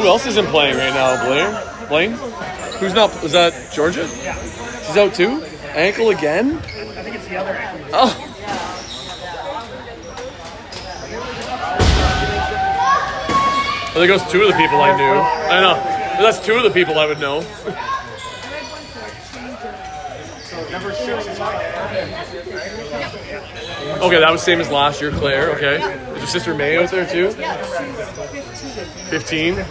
Who else isn't playing right now, Blaine? Who's not? Is that Georgia? Yeah. She's out too? Ankle again? I think it's the other ankle. Oh. I think those two of the people I knew. I know. That's two of the people I would know. Number 6 is Okay, that was same as last year, Claire. Okay. Is your sister May out there too? Yeah, she's 15. 15?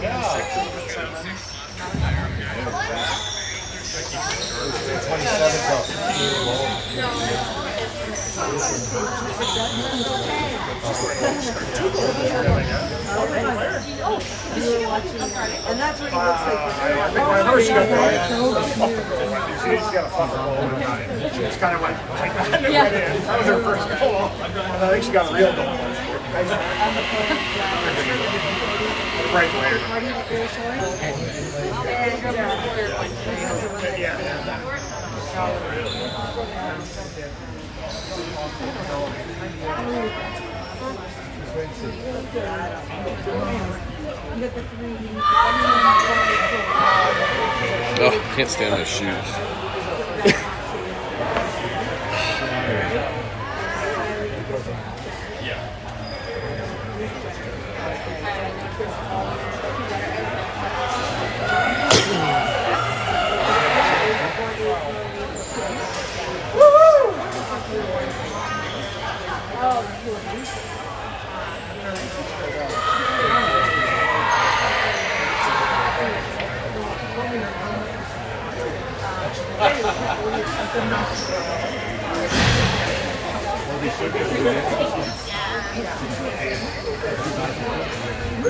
And that's what he looks like. I remember she got a fluffer. She just kind of went like that. Yeah. That was her first goal. I think she got a real goal. Right later. Oh, can't stand my shoes.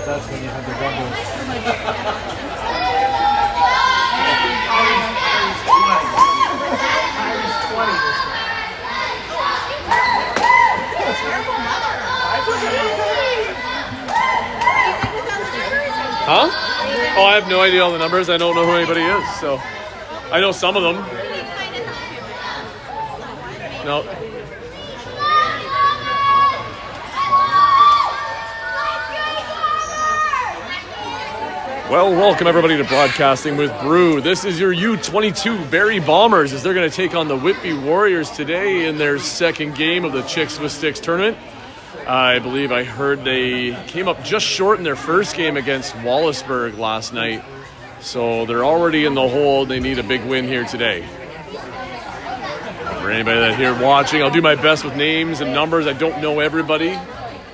That's when you had the rumble. Huh? Oh, I have no idea all the numbers. I don't know who anybody is, so I know some of them. No. Well, welcome everybody to Broadcasting with Brew. This is your U22 Barrie Bombers as they're going to take on the Whitby Warriors today in their second game of the Chicks with Sticks tournament. I believe I heard they came up just short in their first game against Wallaceburg last night. So they're already in the hole. They need a big win here today. For anybody that here watching, I'll do my best with names and numbers. I don't know everybody.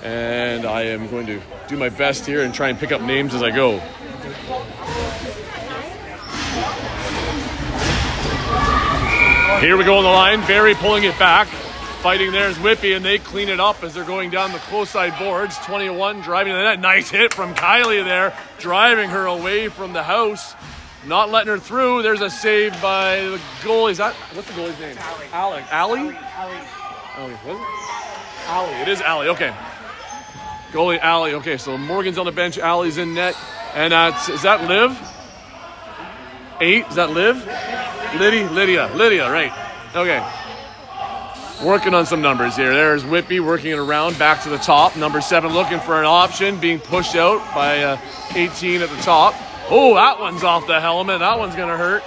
And I am going to do my best here and try and pick up names as I go. Here we go on the line. Barrie pulling it back. Fighting there is Whitby, and they clean it up as they're going down the close side boards. 21 driving to the net. Nice hit from Kylie there, driving her away from the house. Not letting her through. There's a save by the goalie. Is that, what's the goalie's name? Allie. Allie? Allie. What is it? Allie. It is Allie. Okay. Goalie Allie. Okay, so Morgan's on the bench. Allie's in net. And is that Liv? 8? Is that Liv? Lydia, right. Okay. Working on some numbers here. There's Whitby working it around back to the top. Number 7 looking for an option, being pushed out by 18 at the top. Oh, that one's off the helmet. That one's going to hurt.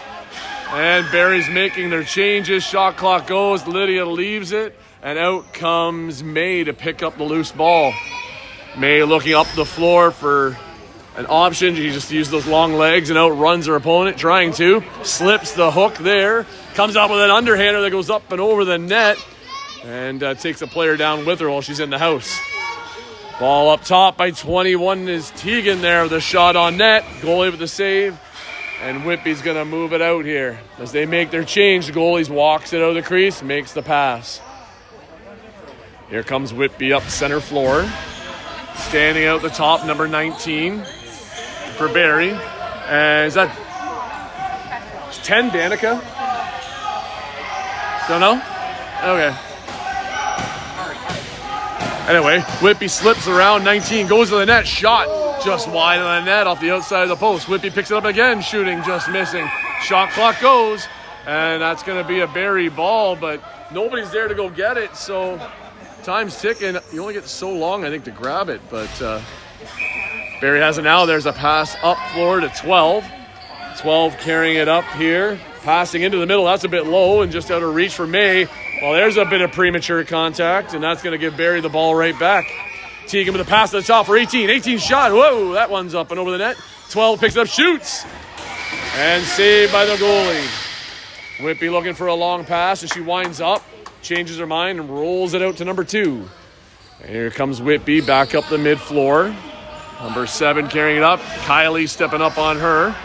And Barrie's making their changes. Shot clock goes. Lydia leaves it. And out comes May to pick up the loose ball. May looking up the floor for an option. She just used those long legs and outruns her opponent, trying to. Slips the hook there. Comes up with an underhander that goes up and over the net. And takes a player down with her while she's in the house. Ball up top by 21 is Teagan there with a shot on net. Goalie with the save. And Whitby's going to move it out here. As they make their change, the goalie walks it out of the crease, makes the pass. Here comes Whitby up center floor. Standing out the top, number 19 for Barrie. And is that 10 Danica? Don't know? Okay. Anyway, Whitby slips around, 19 goes to the net, shot just wide of the net off the outside of the post. Whitby picks it up again, shooting, just missing. Shot clock goes, and that's going to be a Barrie ball, but nobody's there to go get it, so time's ticking. You only get so long, I think, to grab it, but Barrie has it now. There's a pass up floor to 12. 12 carrying it up here. Passing into the middle. That's a bit low and just out of reach for May. Well, there's a bit of premature contact, and that's going to give Barrie the ball right back. Teagan with a pass to the top for 18. 18 shot. Whoa, that one's up and over the net. 12 picks it up, shoots. And saved by the goalie. Whitby looking for a long pass, and she winds up, changes her mind, and rolls it out to number 2. And here comes Whitby back up the mid-floor. Number 7 carrying it up. Kylie stepping up on her.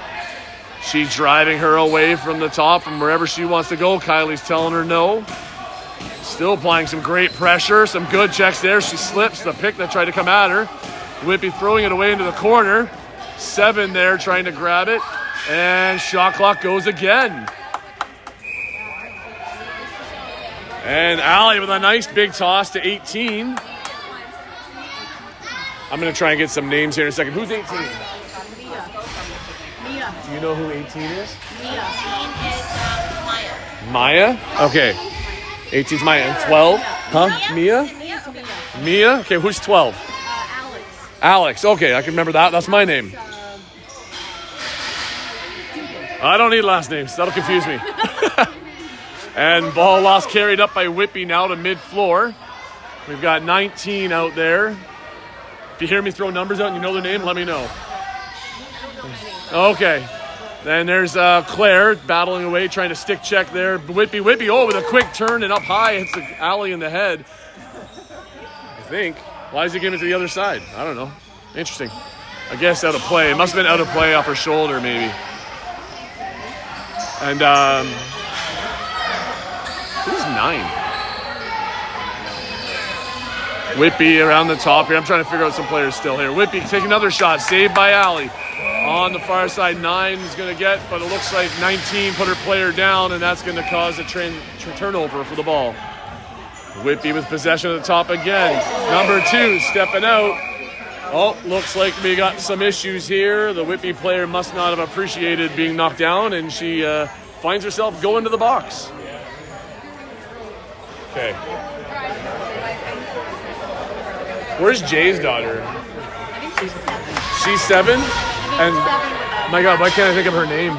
She's driving her away from the top from wherever she wants to go. Kylie's telling her no. Still applying some great pressure. Some good checks there. She slips the pick that tried to come at her. Whitby throwing it away into the corner. 7 there trying to grab it. And shot clock goes again. And Allie with a nice big toss to 18. I'm going to try and get some names here in a second. Who's 18? Mia. Do you know who 18 is? Mia. 18 is Maya? Okay. 18's Maya. And 12? Huh? Mia? Mia's Mia. Mia? Okay, who's 12? Alex. Alex. Okay, I can remember that. That's my name. I don't need last names. That'll confuse me. And ball lost carried up by Whitby now to mid-floor. We've got 19 out there. If you hear me throw numbers out and you know their name, let me know. Okay. Then there's Claire battling away, trying to stick check there. Whitby, oh, with a quick turn and up high, hits the alley in the head. I think. Why is he giving it to the other side? I don't know. Interesting. I guess out of play. It must have been out of play off her shoulder, maybe. And, who's 9? Whitby around the top here. I'm trying to figure out some players still here. Whitby taking another shot. Saved by Allie. On the far side, 9 is going to get, but it looks like 19 put her player down, and that's going to cause a turnover for the ball. Whitby with possession at the top again. Number 2 stepping out. Oh, looks like we got some issues here. The Whitby player must not have appreciated being knocked down, and she finds herself going to the box. Okay. Where's Jay's daughter? I think she's 7. She's 7? And my God, why can't I think of her name?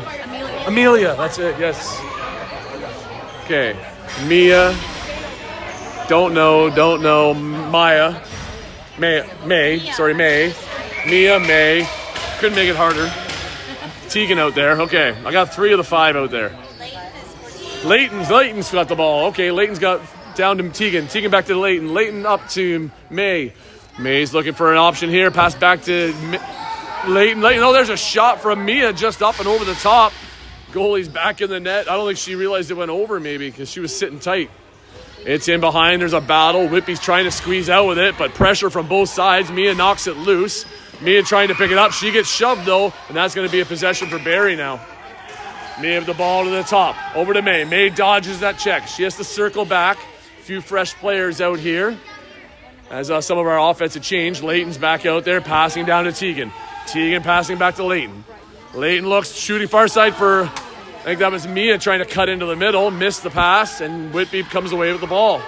Amelia, that's it, yes. Okay, Mia. Don't know. Maya. May. Mia, May. Couldn't make it harder. Teagan out there. Okay, I got 3 of the 5 out there. Leighton's got the ball. Okay, Leighton's got down to Teagan. Teagan back to Leighton. Leighton up to May. May's looking for an option here. Pass back to Leighton. Oh, there's a shot from Mia just up and over the top. Goalie's back in the net. I don't think she realized it went over maybe because she was sitting tight. It's in behind. There's a battle. Whitby's trying to squeeze out with it, but pressure from both sides. Mia knocks it loose. Mia trying to pick it up. She gets shoved, though, and that's going to be a possession for Barrie now. Mia with the ball to the top. Over to May. May dodges that check. She has to circle back. A few fresh players out here. As some of our offense have changed. Leighton's back out there, passing down to Teagan. Teagan passing back to Leighton. Leighton looks, shooting far side for, I think that was Mia trying to cut into the middle. Missed the pass, and Whitby comes away with the ball.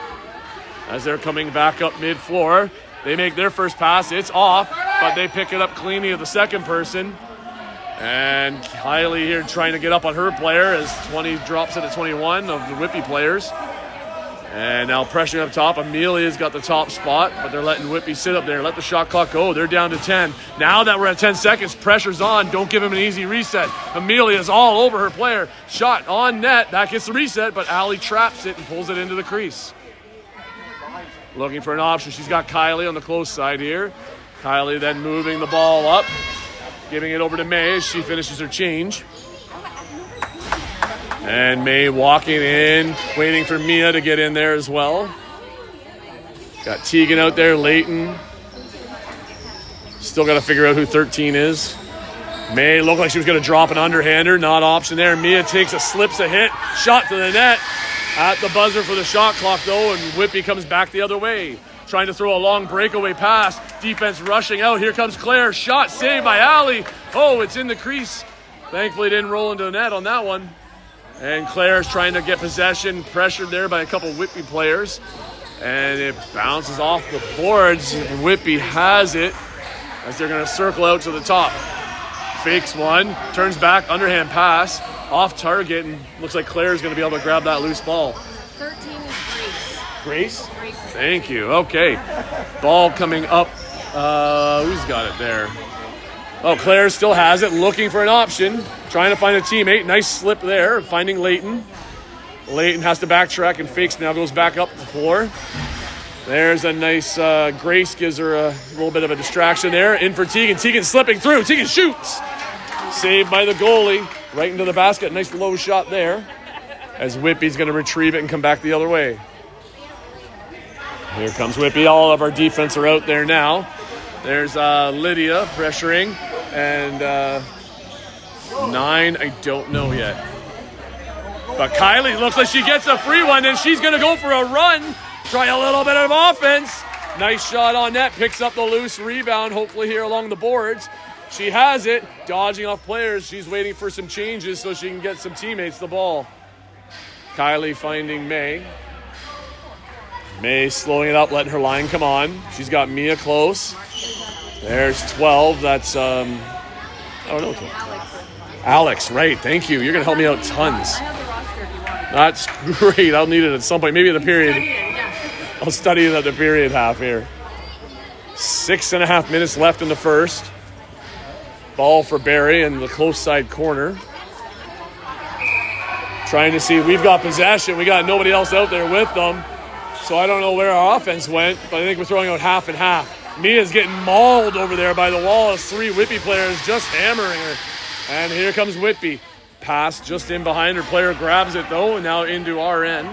As they're coming back up mid-floor, they make their first pass. It's off, but they pick it up cleanly of the second person. And Kylie here trying to get up on her player as 20 drops it at 21 of the Whitby players. And now pressuring up top. Amelia's got the top spot, but they're letting Whitby sit up there. Let the shot clock go. They're down to 10. Now that we're at 10 seconds, pressure's on. Don't give him an easy reset. Amelia's all over her player. Shot on net. That gets the reset, but Allie traps it and pulls it into the crease. Looking for an option. She's got Kylie on the close side here. Kylie then moving the ball up. Giving it over to May as she finishes her change. And May walking in, waiting for Mia to get in there as well. Got Teagan out there, Leighton. Still got to figure out who 13 is. May looked like she was going to drop an underhander, not option there. Mia takes slips a hit, shot to the net. At the buzzer for the shot clock though, and Whitby comes back the other way. Trying to throw a long breakaway pass. Defense rushing out. Here comes Claire. Shot saved by Allie. Oh, it's in the crease. Thankfully it didn't roll into the net on that one. And Claire's trying to get possession, pressured there by a couple Whitby players. And it bounces off the boards. Whitby has it. as they're going to circle out to the top. Fakes one, turns back, underhand pass, off target, and looks like Claire's going to be able to grab that loose ball. 13 is Grace? Grace. Thank you. Okay. Ball coming up. Who's got it there? Oh, Claire still has it, looking for an option, trying to find a teammate. Nice slip there, finding Leighton. Leighton has to backtrack and fakes now, goes back up the floor. There's a nice, Grace gives her a little bit of a distraction there. In for Tegan. Tegan slipping through. Tegan shoots. Saved by the goalie. Right into the basket. Nice low shot there. As Whitby's going to retrieve it and come back the other way. Here comes Whitby. All of our defense are out there now. There's Lydia pressuring. And 9, I don't know yet. But Kylie looks like she gets a free one, and she's going to go for a run. Try a little bit of offense. Nice shot on net. Picks up the loose rebound, hopefully here along the boards. She has it. Dodging off players. She's waiting for some changes so she can get some teammates the ball. Kylie finding May. May slowing it up, letting her line come on. She's got Mia close. There's 12. That's, I don't know. Alex, right. Thank you. You're going to help me out tons. I have the roster if you want. That's great. I'll need it at some point. Maybe in the period. I'll study it at the period half here. 6.5 minutes left in the first. Ball for Barrie in the close side corner. Trying to see, we've got possession. We got nobody else out there with them. So I don't know where our offense went, but I think we're throwing out half and half. Mia's getting mauled over there by the wall as 3 Whitby players just hammering her. And here comes Whitby. Pass just in behind her. Player grabs it though, and now into our end.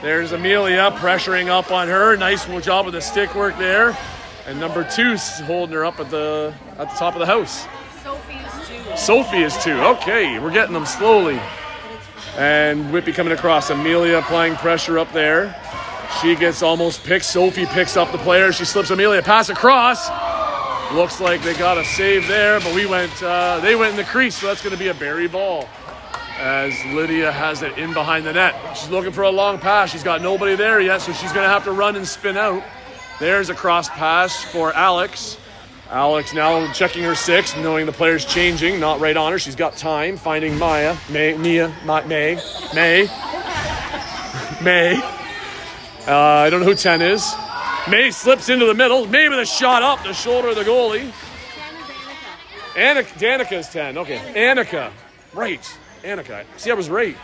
There's Amelia pressuring up on her. Nice job with the stick work there. And number 2's holding her up at the top of the house. Sophie is 2. Sophie is 2. Okay, we're getting them slowly. And Whitby coming across. Amelia applying pressure up there. She gets almost picked. Sophie picks up the player. She slips Amelia. Pass across. Looks like they got a save there, but they went in the crease, so that's going to be a Barrie ball. As Lydia has it in behind the net. She's looking for a long pass. She's got nobody there yet, so she's going to have to run and spin out. There's a cross pass for Alex. Alex now checking her 6, knowing the player's changing. Not right on her. She's got time. Finding May. I don't know who 10 is. May slips into the middle. May with a shot up the shoulder of the goalie. 10 is Annika. Danica's 10. Okay. Annika. Right. Annika. See, I was right.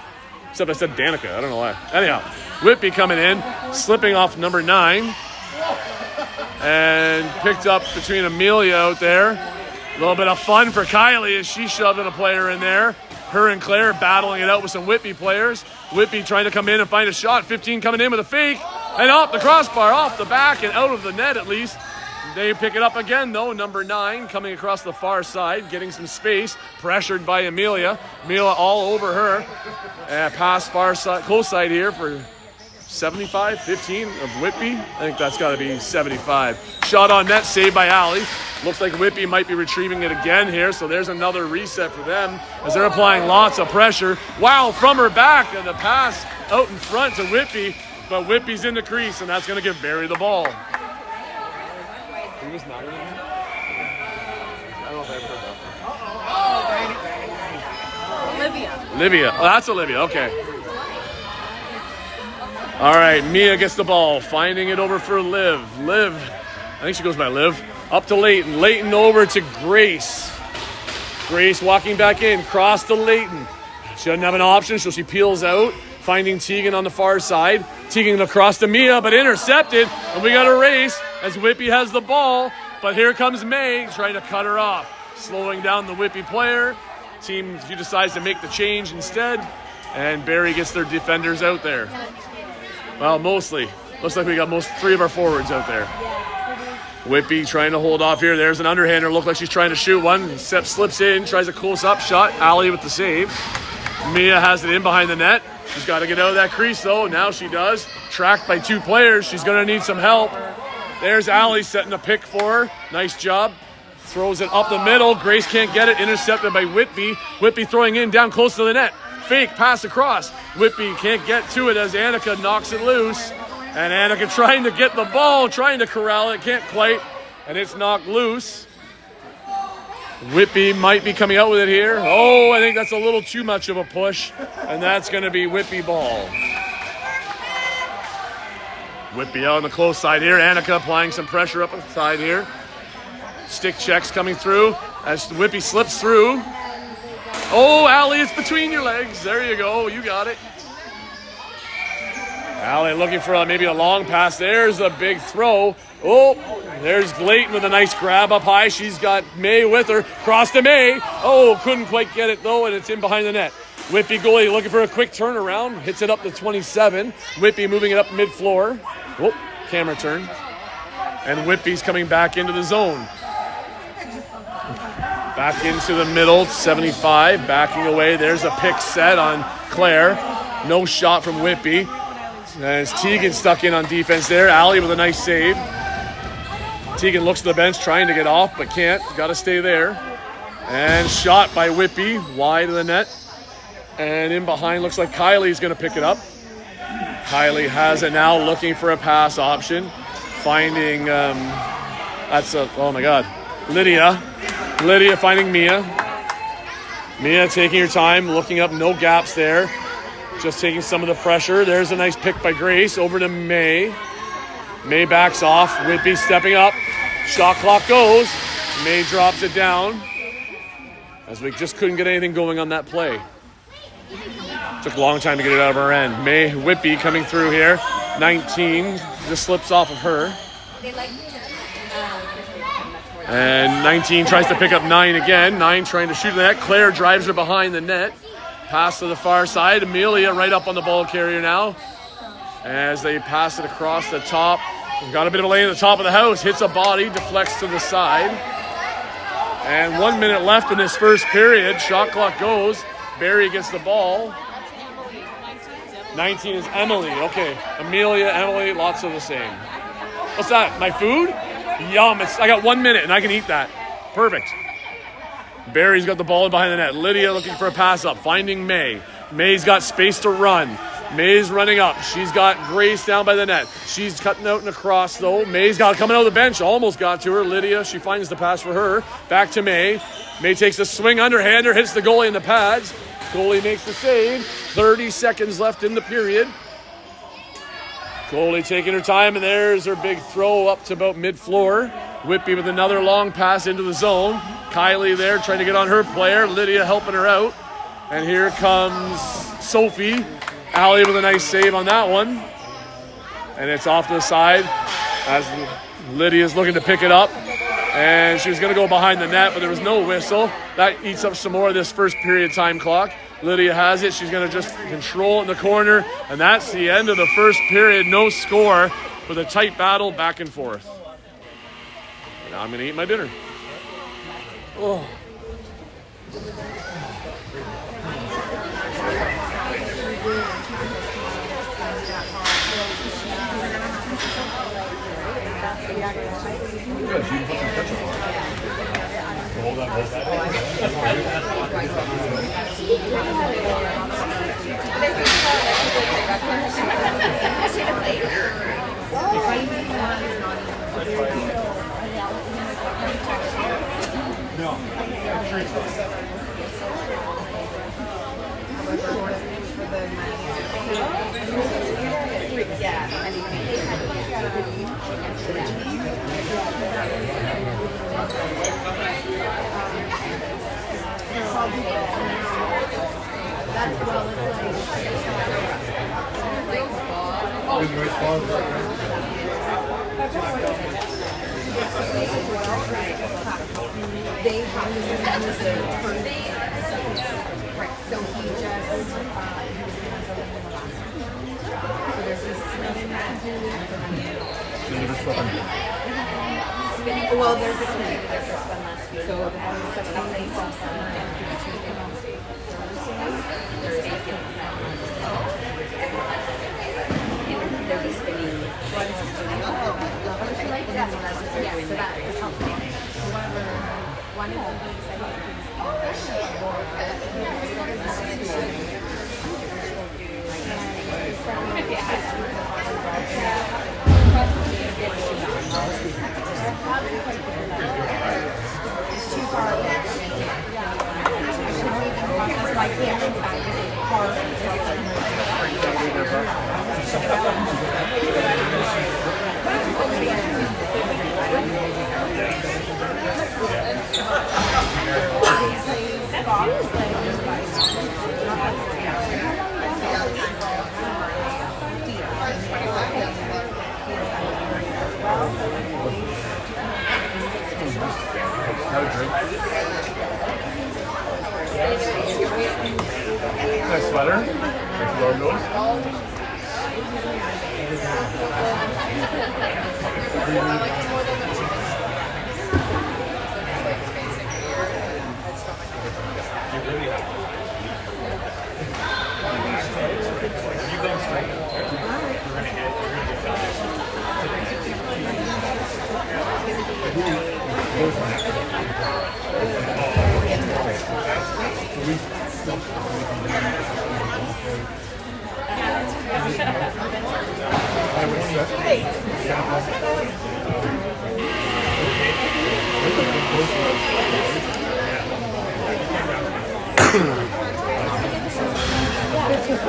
Except I said Danica. I don't know why. Anyhow, Whitby coming in, slipping off number 9. And picked up between Amelia out there. A little bit of fun for Kylie as she's shoving a player in there. Her and Claire battling it out with some Whitby players. Whitby trying to come in and find a shot. 15 coming in with a fake. And off the crossbar, off the back and out of the net at least. They pick it up again though. Number 9 coming across the far side, getting some space. Pressured by Amelia. Amelia all over her. Pass far side, close side here for 75, 15 of Whitby. I think that's got to be 75. Shot on net, saved by Allie. Looks like Whitby might be retrieving it again here, so there's another reset for them as they're applying lots of pressure. Wow, from her back, and the pass out in front to Whitby, but Whitby's in the crease, and that's going to give Barrie the ball. Who was not in it? I don't know if I ever heard that. Olivia. Oh, that's Olivia, okay. All right, Mia gets the ball, finding it over for Liv. Liv, I think she goes by Liv. Up to Leighton. Leighton over to Grace. Grace walking back in, cross to Leighton. She doesn't have an option, so she peels out, finding Tegan on the far side. Tegan across to Mia, but intercepted, and we got a race as Whitby has the ball. But here comes May trying to cut her off, slowing down the Whitby player. She decides to make the change instead, and Barrie gets their defenders out there. Well, mostly. Looks like we got 3 of our forwards out there. Whitby trying to hold off here. There's an underhander. Looked like she's trying to shoot one. Slips in, tries a close-up shot. Allie with the save. Mia has it in behind the net. She's got to get out of that crease, though. Now she does. Tracked by 2 players. She's going to need some help. There's Allie setting a pick for her. Nice job. Throws it up the middle. Grace can't get it. Intercepted by Whitby. Whitby throwing in down close to the net. Fake pass across. Whitby can't get to it as Annika knocks it loose. And Annika trying to get the ball, trying to corral it, can't quite. And it's knocked loose. Whitby might be coming out with it here. Oh, I think that's a little too much of a push, and that's going to be Whitby ball. Whitby out on the close side here. Annika applying some pressure up on the side here. Stick checks coming through as Whitby slips through. Oh, Allie, it's between your legs. There you go. You got it. Allie looking for maybe a long pass. There's a big throw. Oh, there's Glayton with a nice grab up high. She's got May with her. Cross to May. Oh, couldn't quite get it though, and it's in behind the net. Whitby goalie looking for a quick turnaround. Hits it up to 27. Whitby moving it up mid-floor. Oh, camera turn. And Whitby's coming back into the zone. Back into the middle, 75. Backing away. There's a pick set on Claire. No shot from Whitby. As Tegan stuck in on defense there. Allie with a nice save. Tegan looks to the bench trying to get off, but can't. Got to stay there. And shot by Whitby, wide of the net. And in behind, looks like Kylie's going to pick it up. Kylie has it now, looking for a pass option. Finding, oh my God, Lydia. Lydia finding Mia. Mia taking her time, looking up, no gaps there. Just taking some of the pressure. There's a nice pick by Grace over to May. May backs off. Whitby stepping up. Shot clock goes. May drops it down. As we just couldn't get anything going on that play. Took a long time to get it out of her end. May Whitby coming through here. 19 just slips off of her. And 19 tries to pick up 9 again. 9 trying to shoot the net. Claire drives her behind the net. Pass to the far side. Amelia right up on the ball carrier now. As they pass it across the top. We've got a bit of a lane at the top of the house. Hits a body, deflects to the side. And 1 minute left in this first period. Shot clock goes. Barrie gets the ball. 19 is Emily. Okay. Amelia, Emily, lots of the same. What's that? My food? Yum. I got 1 minute and I can eat that. Perfect. Barry's got the ball behind the net. Lydia looking for a pass up. Finding May. May's got space to run. May's running up. She's got Grace down by the net. She's cutting out and across though. May's got coming out of the bench. Almost got to her. Lydia, she finds the pass for her. Back to May. May takes a swing underhander. Hits the goalie in the pads. Goalie makes the save. 30 seconds left in the period. Goalie taking her time, and there's her big throw up to about mid-floor. Whitby with another long pass into the zone. Kylie there trying to get on her player. Lydia helping her out. And here comes Sophie. Allie with a nice save on that one. And it's off to the side as Lydia's looking to pick it up. And she was going to go behind the net, but there was no whistle. That eats up some more of this first period time clock. Lydia has it. She's going to just control it in the corner. And that's the end of the first period. No score with a tight battle back and forth. Now I'm going to eat my dinner. Oh. Good. You can put some ketchup on it. Hold that. No. Well, there's a committee that's one last week. So such a place on Tuesday, Wednesday, Thursday. They'll be spinning. Yeah, so that is helpful. One of the it's too far away.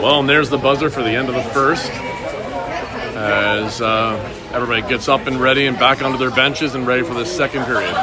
Well, and there's the buzzer for the end of the first, as everybody gets up and ready and back onto their benches and ready for the second period.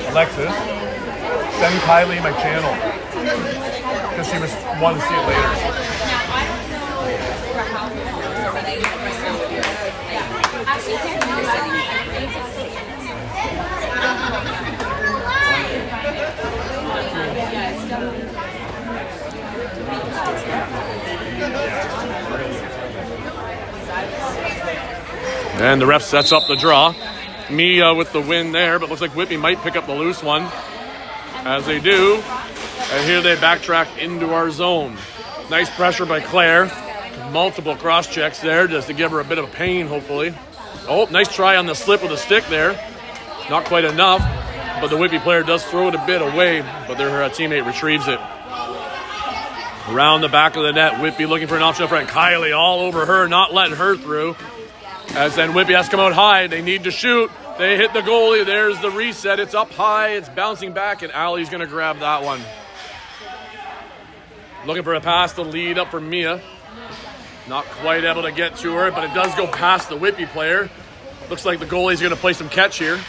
Alexis, send Kylie my channel because she was wanting to see it later. And the ref sets up the draw. Mia with the win there, but looks like Whitby might pick up the loose one. As they do. And here they backtrack into our zone. Nice pressure by Claire. Multiple cross checks there just to give her a bit of pain, hopefully. Oh, nice try on the slip with a stick there. Not quite enough, but the Whitby player does throw it a bit away, but their teammate retrieves it. Around the back of the net, Whitby looking for an option up front. Kylie all over her, not letting her through. As then Whitby has to come out high. They need to shoot. They hit the goalie. There's the reset. It's up high. It's bouncing back, and Allie's going to grab that one. Looking for a pass to lead up for Mia. Not quite able to get to her, but it does go past the Whitby player. Looks like the goalie's going to play some catch here.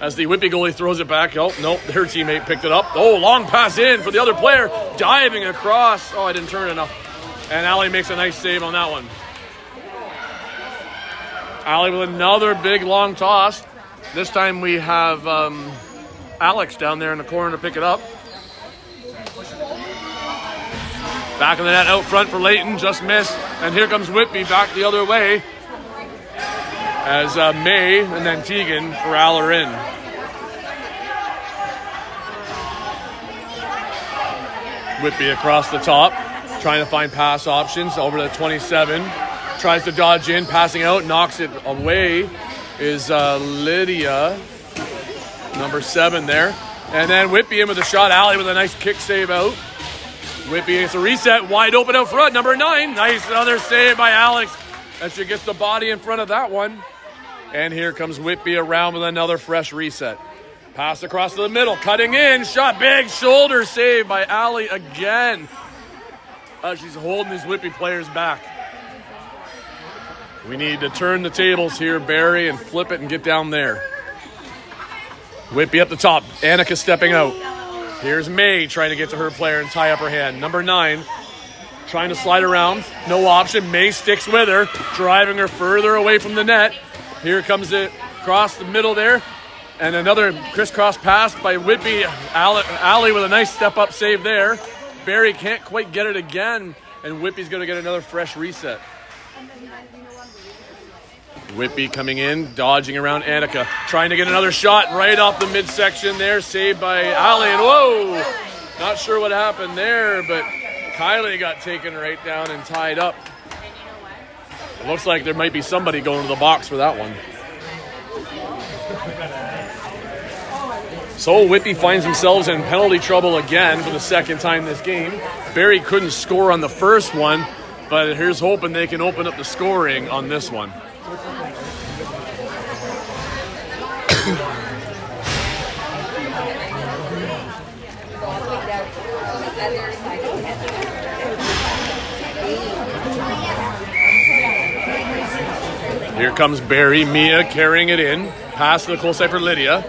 As the Whitby goalie throws it back. Oh, nope, her teammate picked it up. Oh, long pass in for the other player. Diving across. Oh, I didn't turn enough. And Allie makes a nice save on that one. Allie with another big long toss. This time we have Alex down there in the corner to pick it up. Back in the net out front for Layton, just missed. And here comes Whitby back the other way. As May and then Tegan corral her in. Whitby across the top, trying to find pass options over to 27. Tries to dodge in, passing out, knocks it away is Lydia, number 7 there. And then Whitby in with a shot. Allie with a nice kick save out. Whitby gets a reset, wide open out front, number 9. Nice, another save by Alex as she gets the body in front of that one. And here comes Whitby around with another fresh reset. Pass across to the middle, cutting in, shot, big shoulder save by Allie again. She's holding these Whitby players back. We need to turn the tables here, Barrie, and flip it and get down there. Whitby up the top. Annika stepping out. Here's May trying to get to her player and tie up her hand. Number 9 trying to slide around. No option. May sticks with her, driving her further away from the net. Here comes it across the middle there. And another crisscross pass by Whitby. Allie with a nice step-up save there. Barrie can't quite get it again, and Whitby's going to get another fresh reset. Whitby coming in, dodging around Annika, trying to get another shot right off the midsection there, saved by Allie, and whoa! Not sure what happened there, but Kylie got taken right down and tied up. It looks like there might be somebody going to the box for that one. So Whitby finds themselves in penalty trouble again for the second time this game. Barrie couldn't score on the first one, but here's hoping they can open up the scoring on this one. Here comes Barrie. Mia carrying it in. Pass to the close side for Lydia.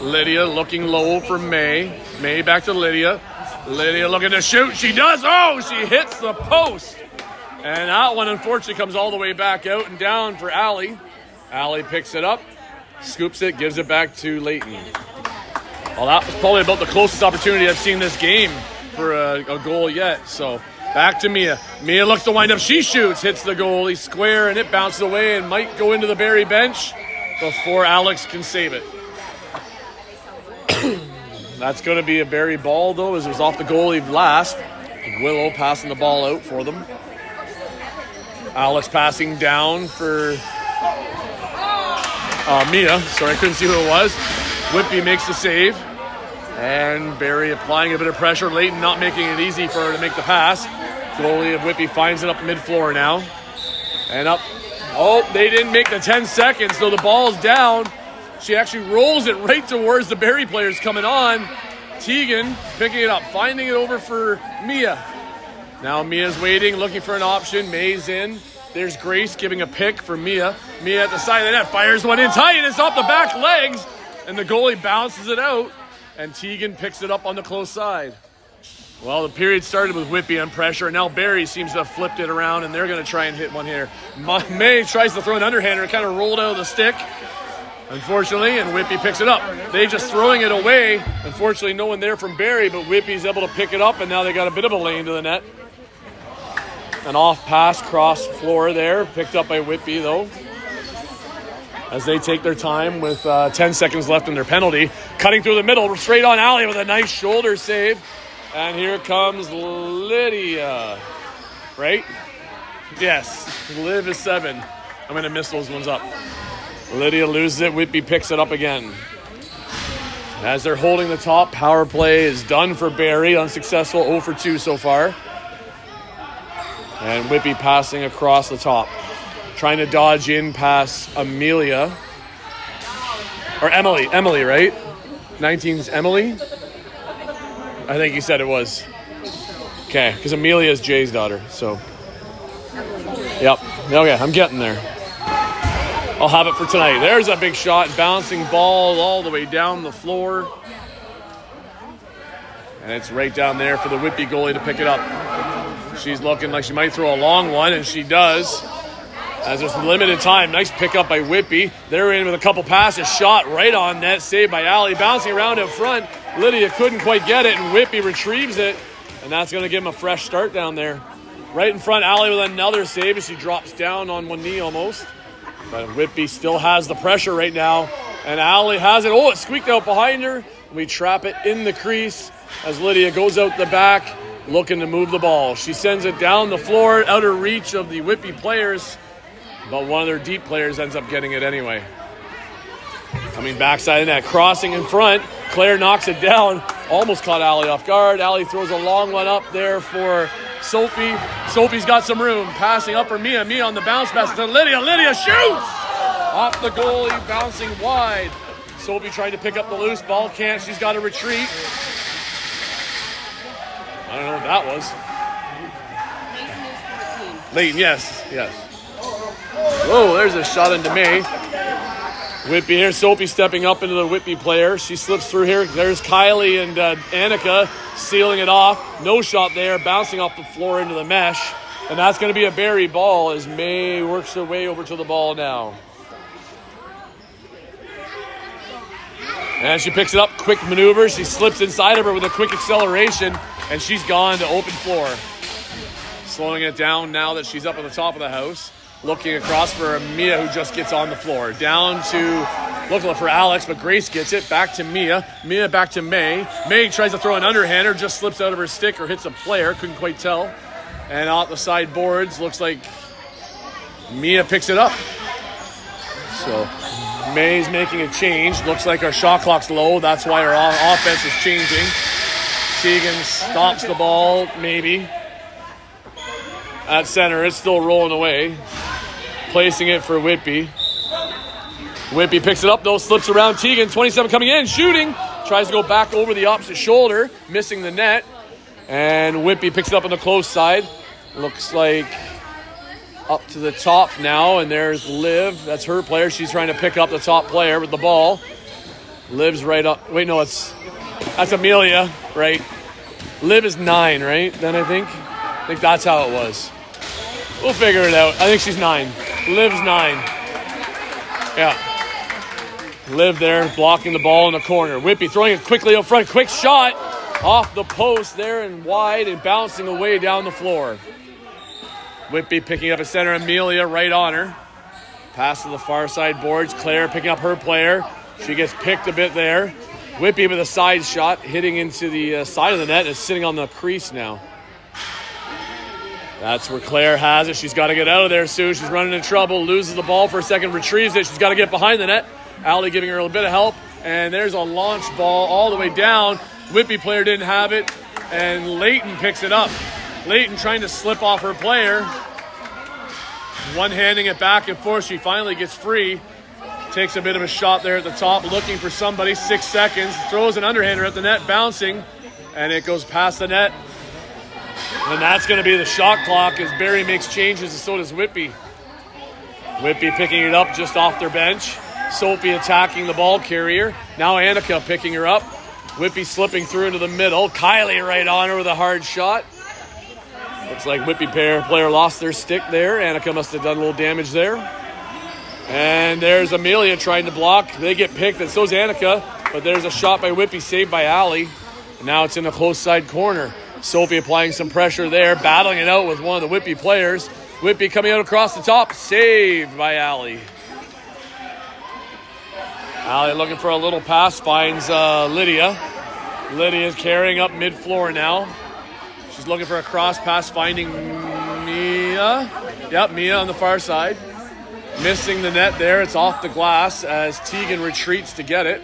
Lydia looking low for May. May back to Lydia. Lydia looking to shoot. She does. Oh, she hits the post. And that one, unfortunately, comes all the way back out and down for Allie. Allie picks it up, scoops it, gives it back to Leighton. Well, that was probably about the closest opportunity I've seen this game for a goal yet. So back to Mia. Mia looks to wind up. She shoots, hits the goalie square, and it bounces away and might go into the Barrie bench before Alex can save it. That's going to be a Barrie ball, though, as it was off the goalie last. Willow passing the ball out for them. Alex passing down for Mia. Sorry, I couldn't see who it was. Whitby makes the save. And Barrie applying a bit of pressure. Leighton not making it easy for her to make the pass. Goalie of Whitby finds it up mid-floor now. And up. Oh, they didn't make the 10 seconds, so the ball's down. She actually rolls it right towards the Barrie players coming on. Tegan picking it up, finding it over for Mia. Now Mia's waiting, looking for an option. May's in. There's Grace giving a pick for Mia. Mia at the side of the net fires one in tight, and it's off the back legs. And the goalie bounces it out, and Tegan picks it up on the close side. Well, the period started with Whitby on pressure, and now Barrie seems to have flipped it around, and they're going to try and hit one here. May tries to throw an underhander. It kind of rolled out of the stick, unfortunately, and Whitby picks it up. They just throwing it away. Unfortunately, no one there from Barrie, but Whitby's able to pick it up, and now they got a bit of a lane to the net. An off pass cross floor there, picked up by Whitby, though, as they take their time with 10 seconds left in their penalty. Cutting through the middle, straight on Allie with a nice shoulder save. And here comes Lydia, right? Yes, Liv is 7. I'm going to miss those ones up. Lydia loses it. Whitby picks it up again. As they're holding the top, power play is done for Barrie. Unsuccessful, 0 for 2 so far. And Whitby passing across the top. Trying to dodge in past Amelia. Or Emily, right? 19's Emily? I think you said it was. Okay, because Amelia is Jay's daughter, so. Yep, okay, I'm getting there. I'll have it for tonight. There's a big shot, bouncing ball all the way down the floor. And it's right down there for the Whitby goalie to pick it up. She's looking like she might throw a long one, and she does. As there's limited time, nice pickup by Whitby. They're in with a couple passes, shot right on net, saved by Allie, bouncing around in front. Lydia couldn't quite get it, and Whitby retrieves it, and that's going to give him a fresh start down there. Right in front, Allie with another save as she drops down on one knee almost. But Whitby still has the pressure right now, and Allie has it. Oh, it squeaked out behind her. We trap it in the crease as Lydia goes out the back, looking to move the ball. She sends it down the floor, out of reach of the Whitby players, but one of their deep players ends up getting it anyway. Coming backside of the net, crossing in front. Claire knocks it down. Almost caught Allie off guard. Allie throws a long one up there for Sophie. Sophie's got some room. Passing up for Mia. Mia on the bounce pass to Lydia. Lydia shoots! Off the goalie, bouncing wide. Sophie trying to pick up the loose ball. Can't. She's got to retreat. I don't know what that was. Leighton, yes. Whoa, there's a shot into May. Whitby here. Sophie stepping up into the Whitby player. She slips through here. There's Kylie and Annika sealing it off. No shot there. Bouncing off the floor into the mesh. And that's going to be a Barrie ball as May works her way over to the ball now. And she picks it up. Quick maneuver. She slips inside of her with a quick acceleration. And she's gone to open floor. Slowing it down now that she's up at the top of the house. Looking across for Mia, who just gets on the floor. Down to, looking for Alex, but Grace gets it. Back to Mia. Mia back to May. May tries to throw an underhander, just slips out of her stick or hits a player. Couldn't quite tell. And out the side boards, looks like Mia picks it up. So May's making a change. Looks like our shot clock's low. That's why our offense is changing. Tegan stops the ball, maybe. At center, it's still rolling away. Placing it for Whitby. Whitby picks it up, though, slips around Tegan. 27 coming in, shooting. Tries to go back over the opposite shoulder, missing the net. And Whitby picks it up on the close side. Looks like up to the top now, and there's Liv. That's her player. She's trying to pick up the top player with the ball. Liv's right up. Wait, no, that's Amelia, right? Liv is 9, right? Then I think that's how it was. We'll figure it out. I think she's 9. Liv's 9. Yeah. Liv there blocking the ball in the corner. Whitby throwing it quickly up front. Quick shot off the post there and wide and bouncing away down the floor. Whitby picking up a center. Amelia right on her. Pass to the far side boards. Claire picking up her player. She gets picked a bit there. Whitby with a side shot hitting into the side of the net. Is sitting on the crease now. That's where Claire has it. She's got to get out of there soon. She's running into trouble. Loses the ball for a second. Retrieves it. She's got to get behind the net. Allie giving her a bit of help. And there's a launch ball all the way down. Whitby player didn't have it. And Layton picks it up. Layton trying to slip off her player. One-handing it back and forth. She finally gets free. Takes a bit of a shot there at the top. Looking for somebody. 6 seconds. Throws an underhander at the net. Bouncing. And it goes past the net. And that's going to be the shot clock as Barrie makes changes, and so does Whitby. Whitby picking it up just off their bench. Sophie attacking the ball carrier. Now Annika picking her up. Whitby slipping through into the middle. Kylie right on her with a hard shot. Looks like Whitby player lost their stick there. Annika must have done a little damage there. And there's Amelia trying to block. They get picked, and so's Annika. But there's a shot by Whitby, saved by Allie. And now it's in the close side corner. Sophie applying some pressure there, battling it out with one of the Whitby players. Whitby coming out across the top, saved by Allie. Allie looking for a little pass, finds Lydia. Lydia's carrying up mid-floor now. She's looking for a cross pass, finding Mia. Yep, Mia on the far side. Missing the net there, it's off the glass as Tegan retreats to get it.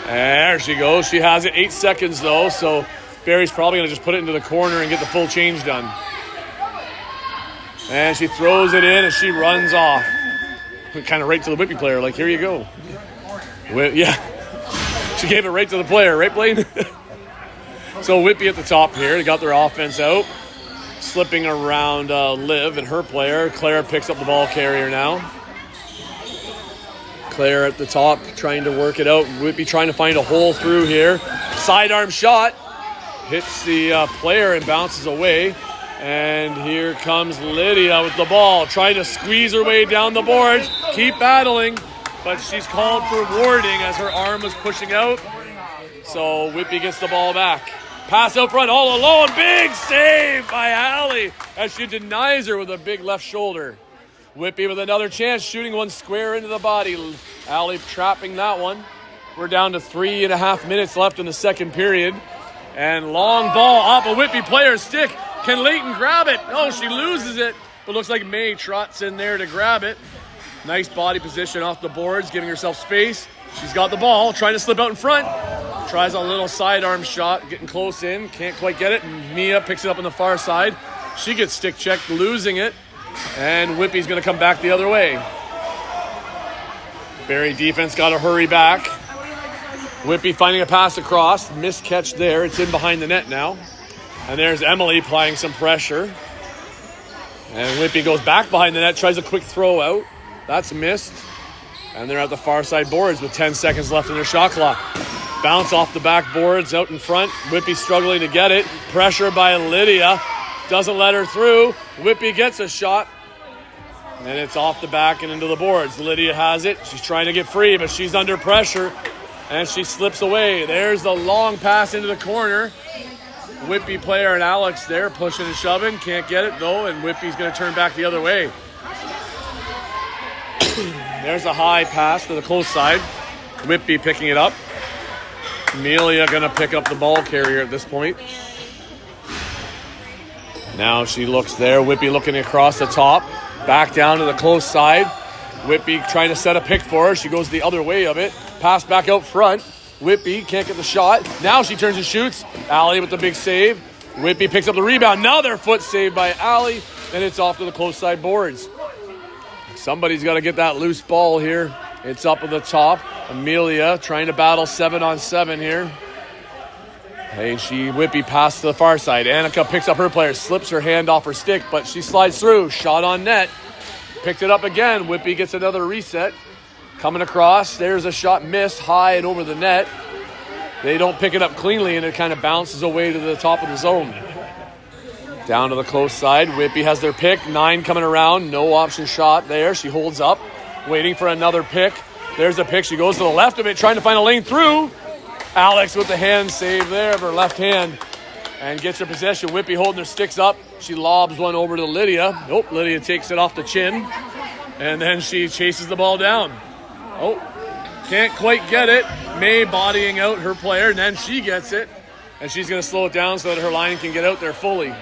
There she goes, she has it. 8 seconds though, so Barrie's probably going to just put it into the corner and get the full change done. And she throws it in and she runs off. Kind of right to the Whitby player, like, here you go. Yeah. She gave it right to the player, right, Blaine? So Whitby at the top here. They got their offense out. Slipping around Liv and her player. Claire picks up the ball carrier now. Claire at the top trying to work it out. Whitby trying to find a hole through here. Sidearm shot. Hits the player and bounces away. And here comes Lydia with the ball. Trying to squeeze her way down the boards. Keep battling. But she's called for warding as her arm was pushing out. So Whitby gets the ball back. Pass out front all alone. Big save by Allie as she denies her with a big left shoulder. Whitby with another chance, shooting one square into the body. Allie trapping that one. We're down to 3.5 minutes left in the second period. And long ball off a Whitby player's stick. Can Layton grab it? No, she loses it. But looks like May trots in there to grab it. Nice body position off the boards, giving herself space. She's got the ball, trying to slip out in front. Tries a little sidearm shot, getting close in. Can't quite get it. And Mia picks it up on the far side. She gets stick checked, losing it. And Whitby's going to come back the other way. Barrie defense got to hurry back. Whitby finding a pass across. Missed catch there. It's in behind the net now. And there's Emily applying some pressure. And Whitby goes back behind the net, tries a quick throw out. That's missed. And they're at the far side boards with 10 seconds left in their shot clock. Bounce off the back boards out in front. Whitby struggling to get it. Pressure by Lydia. Doesn't let her through. Whitby gets a shot. And it's off the back and into the boards. Lydia has it. She's trying to get free, but she's under pressure. And she slips away. There's the long pass into the corner. Whitby player and Alex there pushing and shoving. Can't get it though, and Whitby's going to turn back the other way. There's a high pass to the close side. Whitby picking it up. Amelia going to pick up the ball carrier at this point. Now she looks there. Whitby looking across the top. Back down to the close side. Whitby trying to set a pick for her. She goes the other way of it. Pass back out front. Whitby can't get the shot. Now she turns and shoots. Allie with the big save. Whitby picks up the rebound. Another foot save by Allie. And it's off to the close side boards. Somebody's got to get that loose ball here. It's up at the top. Amelia trying to battle 7-on-7 here. Hey, Whitby passed to the far side. Annika picks up her player, slips her hand off her stick, but she slides through. Shot on net. Picked it up again. Whitby gets another reset. Coming across. There's a shot missed high and over the net. they don't pick it up cleanly, and it kind of bounces away to the top of the zone. Down to the close side. Whitby has their pick. 9 coming around. No option shot there. She holds up, waiting for another pick. There's a pick. She goes to the left of it, trying to find a lane through. Alex with the hand save there of her left hand and gets her possession. Whitby holding her sticks up. She lobs one over to Lydia. Nope, Lydia takes it off the chin. And then she chases the ball down. Oh, can't quite get it. May bodying out her player, and then she gets it. And she's going to slow it down so that her line can get out there fully.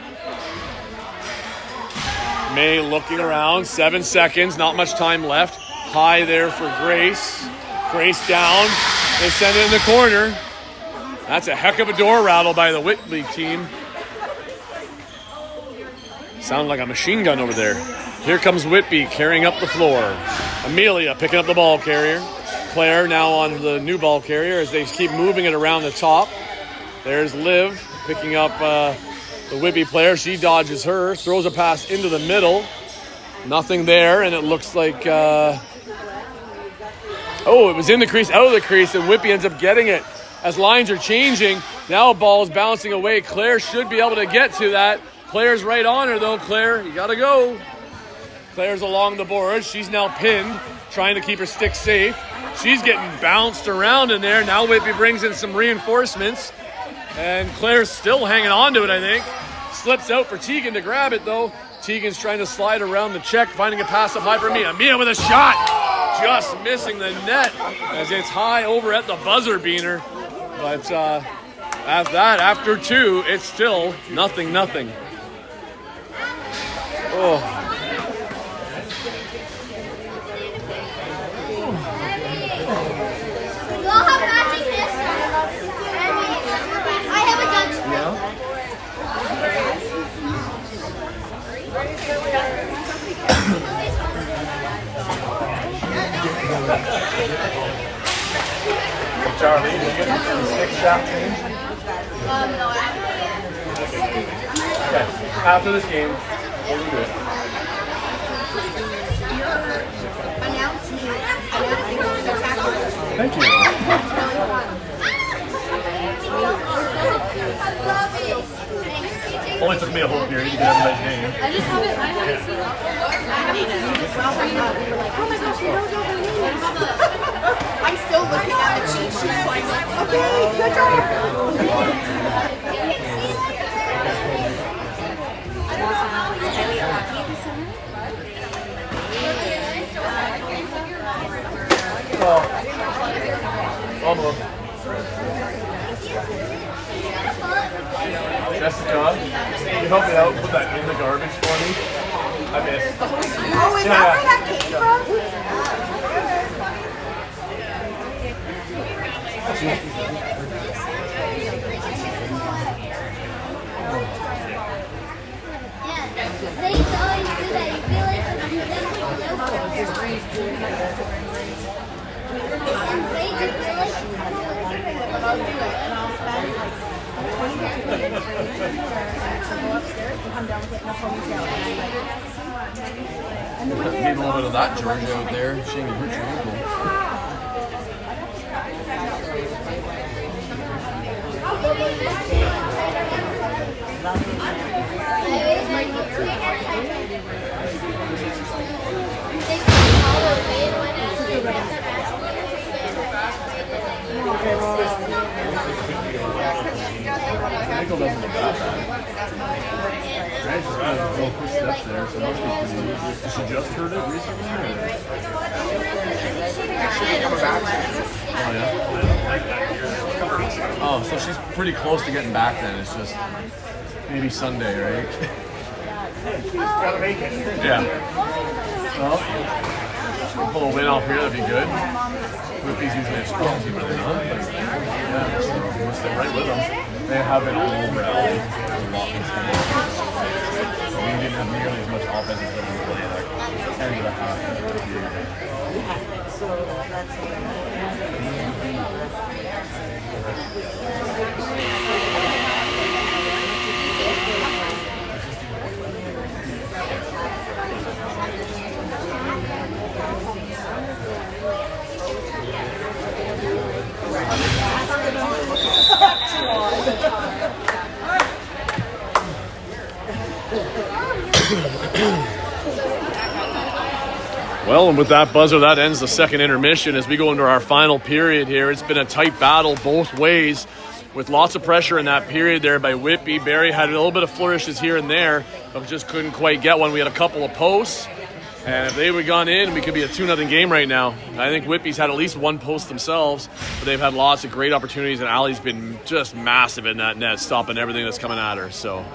May looking around. 7 seconds, not much time left. High there for Grace. Grace down. They send it in the corner. That's a heck of a door rattle by the Whitby team. Sound like a machine gun over there. Here comes Whitby carrying up the floor. Amelia picking up the ball carrier. Claire now on the new ball carrier as they keep moving it around the top. There's Liv picking up the Whitby player. She dodges her, throws a pass into the middle. Nothing there, and it looks like... it was in the crease, out of the crease, and Whitby ends up getting it. As lines are changing, now a ball is bouncing away. Claire should be able to get to that. Claire's right on her, though. Claire, you got to go. Claire's along the board. She's now pinned, trying to keep her stick safe. She's getting bounced around in there. Now Whitby brings in some reinforcements. And Claire's still hanging on to it, I think. Slips out for Tegan to grab it, though. Tegan's trying to slide around the check, finding a pass up high for Mia. Mia with a shot! Just missing the net as it's high over at the buzzer beater. But at that, after 2, it's still 0-0. Oh. Charlie, you get the stick shaft change? No, Okay, after this game, we'll do it. Thank you. Only took me a whole period to get everybody's name. I just haven't, I haven't seen it. Oh my gosh, you don't know her name. I'm still looking at the cheat sheet like, okay, good job. Almost. Jessica, can you help me out? Put that in the garbage for me. I missed. Oh, is that where that came from? Need a little bit of that Georgia out there. She ain't gonna hurt your ankle. Ankle doesn't look that bad. Right, she's got a couple quick steps there, so must be pretty easy. Did she just hurt it recently? Or? Oh, so she's pretty close to getting back then. It's just maybe Sunday, right? Gotta make it. Yeah. Well, pull a win off here, that'd be good. Whitby's usually a strong team, are they not? Yeah, so we'll sit right with them. They have been all over LA. We didn't have nearly as much offense as we played like 10 and a half. Well, and with that buzzer, that ends the second intermission as we go into our final period here. It's been a tight battle both ways with lots of pressure in that period there by Whitby. Barrie had a little bit of flourishes here and there, but just couldn't quite get one. We had a couple of posts, and if they would have gone in, we could be a 2-0 game right now. I think Whitby's had at least one post themselves, but they've had lots of great opportunities, and Allie's been just massive in that net, stopping everything that's coming at her. So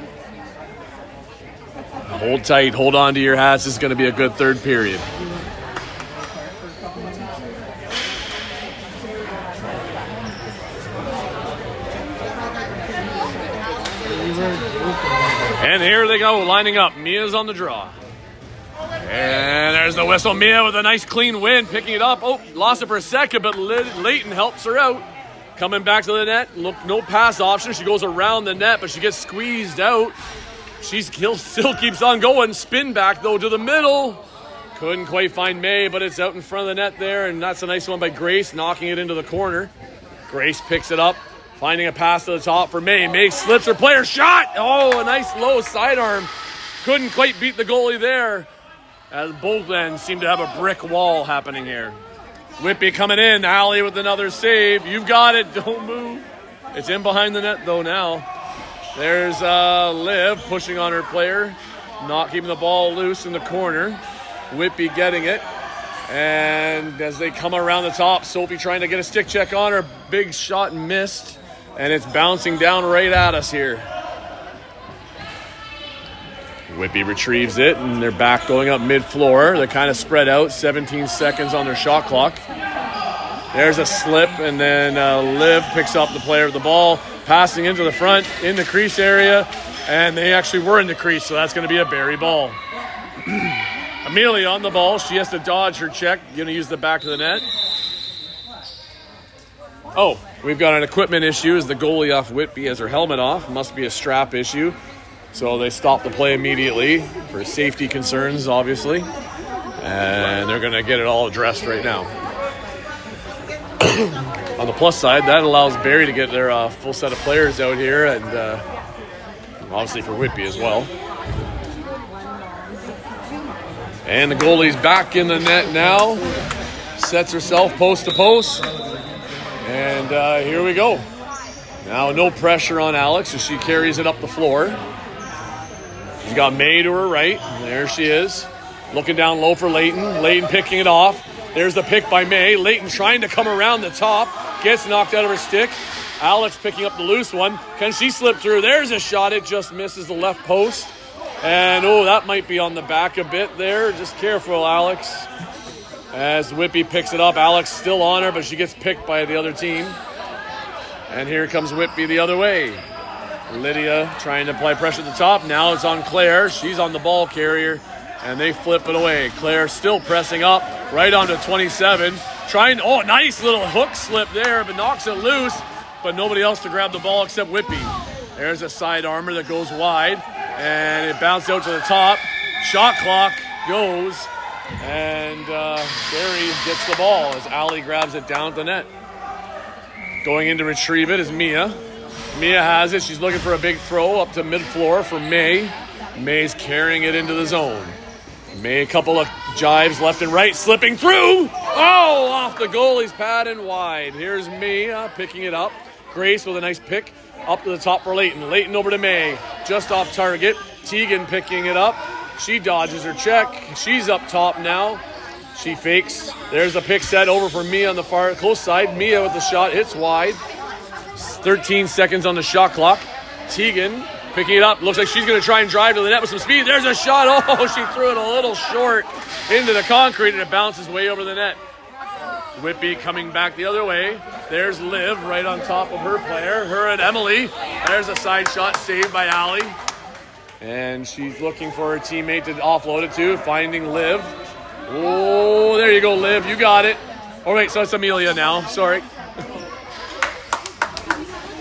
hold tight, hold on to your hats. This is going to be a good third period. And here they go, lining up. Mia's on the draw. And there's the whistle. Mia with a nice clean win, picking it up. Oh, lost it for a second, but Leighton helps her out. Coming back to the net. Look, no pass option. She goes around the net, but she gets squeezed out. She still keeps on going. Spin back, though, to the middle. Couldn't quite find May, but it's out in front of the net there, and that's a nice one by Grace, knocking it into the corner. Grace picks it up. Finding a pass to the top for May. May slips her player. Shot! Oh, a nice low sidearm. Couldn't quite beat the goalie there, as both ends seem to have a brick wall happening here. Whitby coming in. Allie with another save. You've got it. Don't move. It's in behind the net, though, now. There's Liv pushing on her player. Not keeping the ball loose in the corner. Whitby getting it. And as they come around the top, Sophie trying to get a stick check on her. Big shot missed. And it's bouncing down right at us here. Whitby retrieves it, and they're back going up mid-floor. They're kind of spread out, 17 seconds on their shot clock. There's a slip, and then Liv picks up the player of the ball, passing into the front, in the crease area, and they actually were in the crease, so that's going to be a Barrie ball. Amelia on the ball. She has to dodge her check. Going to use the back of the net. Oh, we've got an equipment issue as the goalie off Whitby has her helmet off. Must be a strap issue. So they stop the play immediately for safety concerns, obviously. And they're going to get it all addressed right now. On the plus side, that allows Barrie to get their full set of players out here, and obviously for Whitby as well. And the goalie's back in the net now. Sets herself post to post. And here we go. Now no pressure on Alex as she carries it up the floor. She's got May to her right. There she is. Looking down low for Leighton. Leighton picking it off. There's the pick by May. Leighton trying to come around the top. Gets knocked out of her stick. Alex picking up the loose one. Can she slip through? There's a shot. It just misses the left post. And, oh, that might be on the back a bit there. Just careful, Alex. As Whitby picks it up. Alex still on her, but she gets picked by the other team. And here comes Whitby the other way. Lydia trying to apply pressure at the top. Now it's on Claire. She's on the ball carrier. And they flip it away. Claire still pressing up. Right onto 27. Nice little hook slip there, but knocks it loose. But nobody else to grab the ball except Whitby. There's a side armor that goes wide. And it bounced out to the top. Shot clock goes. And Barrie gets the ball as Allie grabs it down at the net. Going in to retrieve it is Mia. Mia has it. She's looking for a big throw up to mid-floor for May. May's carrying it into the zone. May, a couple of jives left and right, slipping through. Oh, off the goalie's pad and wide. Here's Mia picking it up. Grace with a nice pick up to the top for Leighton. Leighton over to May, just off target. Tegan picking it up. She dodges her check. She's up top now. She fakes. There's the pick set over for Mia on the far close side. Mia with the shot. Hits wide. 13 seconds on the shot clock. Tegan picking it up. Looks like she's going to try and drive to the net with some speed. There's a shot. Oh, she threw it a little short into the concrete, and it bounces way over the net. Whitby coming back the other way. There's Liv right on top of her player. Her and Emily. There's a side shot saved by Allie. And she's looking for her teammate to offload it to, finding Liv. Oh, there you go, Liv. You got it. Oh, wait, so it's Amelia now. Sorry.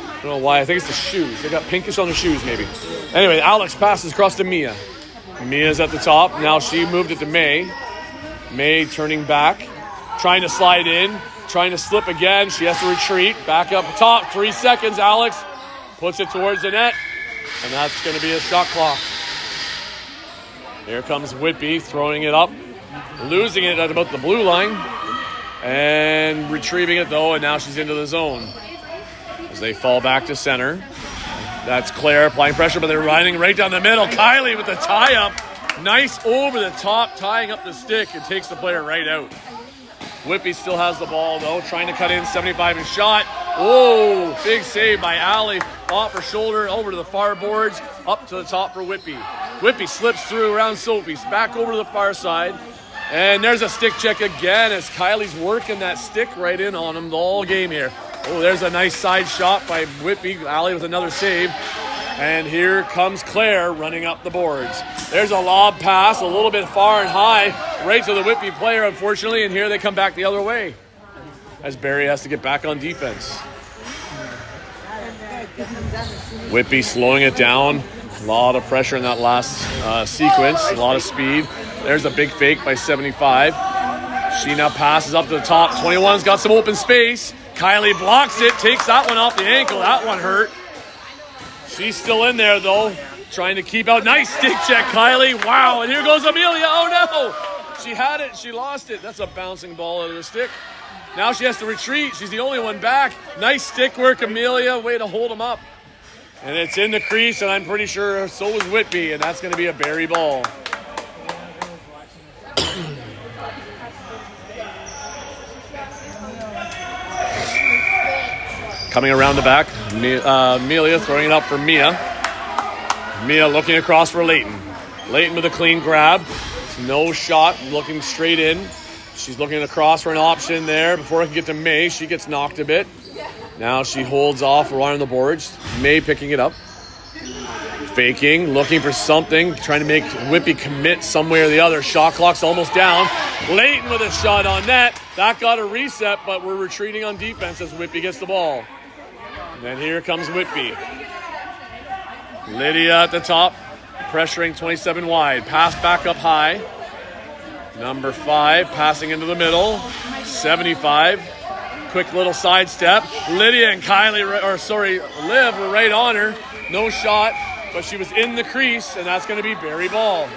I don't know why. I think it's the shoes. They got pinkish on the shoes, maybe. Anyway, Alex passes across to Mia. Mia's at the top. Now she moved it to May. May turning back. Trying to slide in. Trying to slip again. She has to retreat. Back up top. 3 seconds. Alex puts it towards the net. And that's going to be a shot clock. Here comes Whitby throwing it up, losing it at about the blue line, and retrieving it though, and now she's into the zone as they fall back to center. That's Claire applying pressure, but they're running right down the middle. Kylie with the tie-up. Nice over the top, tying up the stick, and takes the player right out. Whitby still has the ball, though, trying to cut in 75 and shot. Oh, big save by Allie. Off her shoulder, over to the far boards, up to the top for Whitby. Whitby slips through around Sophie's, back over to the far side. And there's a stick check again as Kylie's working that stick right in on him the whole game here. Oh, there's a nice side shot by Whitby. Allie with another save. And here comes Claire running up the boards. There's a lob pass, a little bit far and high, right to the Whitby player, unfortunately. And here they come back the other way as Barrie has to get back on defense. Whitby slowing it down. A lot of pressure in that last sequence. A lot of speed. There's a big fake by 75. She now passes up to the top. 21's got some open space. Kylie blocks it, takes that one off the ankle. That one hurt. She's still in there, though, trying to keep out. Nice stick check, Kylie. Wow, and here goes Amelia. Oh, no. She had it. She lost it. That's a bouncing ball out of the stick. Now she has to retreat. She's the only one back. Nice stick work, Amelia. Way to hold him up. And it's in the crease, and I'm pretty sure so is Whitby, and that's going to be a Barrie ball. Coming around the back, Amelia throwing it up for Mia. Mia looking across for Leighton. Leighton with a clean grab. No shot, looking straight in. She's looking across for an option there. Before I can get to May, she gets knocked a bit. Now she holds off right on the boards. May picking it up. Faking, looking for something, trying to make Whitby commit some way or the other. Shot clock's almost down. Leighton with a shot on net. That got a reset, but we're retreating on defense as Whitby gets the ball. And then here comes Whitby. Lydia at the top, pressuring 27 wide. Pass back up high. Number 5 passing into the middle. 75. Quick little sidestep. Lydia and Liv were right on her. No shot, but she was in the crease, and that's going to be Barrie ball.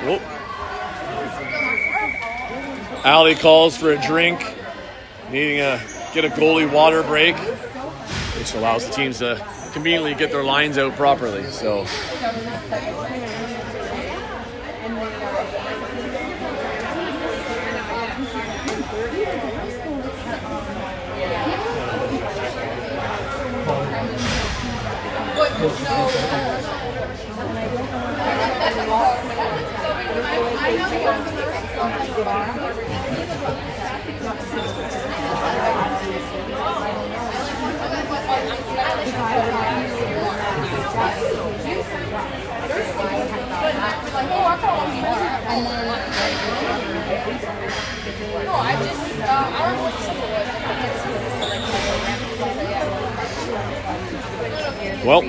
Whoop. Allie calls for a drink, needing to get a goalie water break, which allows the teams to conveniently get their lines out properly. So. Well,